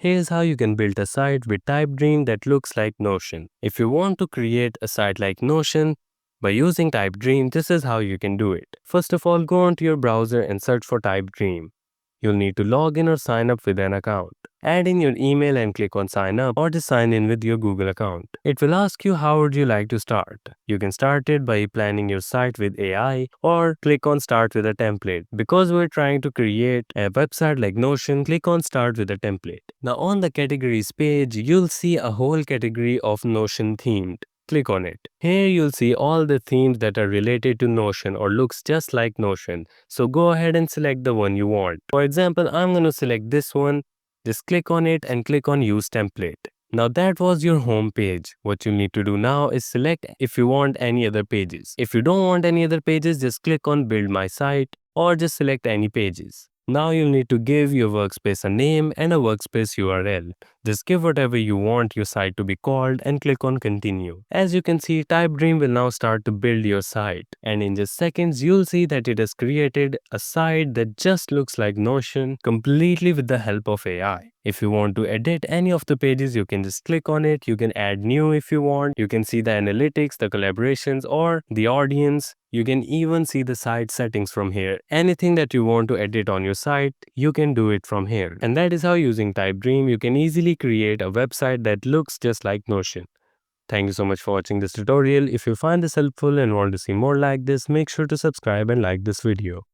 Here's how you can build a site with Typedream that looks like Notion. If you want to create a site like Notion by using Typedream, this is how you can do it. First of all, go onto your browser and search for Typedream. You'll need to log in or sign up with an account. Add in your email and click on sign up or just sign in with your Google account. It will ask you how would you like to start. You can start it by planning your site with AI or click on start with a template. Because we're trying to create a website like Notion, click on start with a template. Now on the categories page, you'll see a whole category of Notion themed. Click on it. Here you'll see all the themes that are related to Notion or looks just like Notion. So go ahead and select the one you want. For example, I'm going to select this one. Just click on it and click on use template. Now that was your home page. What you need to do now is select if you want any other pages. If you don't want any other pages, just click on build my site or just select any pages. Now you'll need to give your workspace a name and a workspace URL. Just give whatever you want your site to be called and click on continue. As you can see, Typedream will now start to build your site. And in just seconds, you'll see that it has created a site that just looks like Notion completely with the help of AI. If you want to edit any of the pages, you can just click on it. You can add new if you want. You can see the analytics, the collaborations, or the audience. You can even see the site settings from here. Anything that you want to edit on your site, you can do it from here. And that is how using Typedream, you can easily create a website that looks just like Notion. Thank you so much for watching this tutorial. If you find this helpful and want to see more like this, make sure to subscribe and like this video.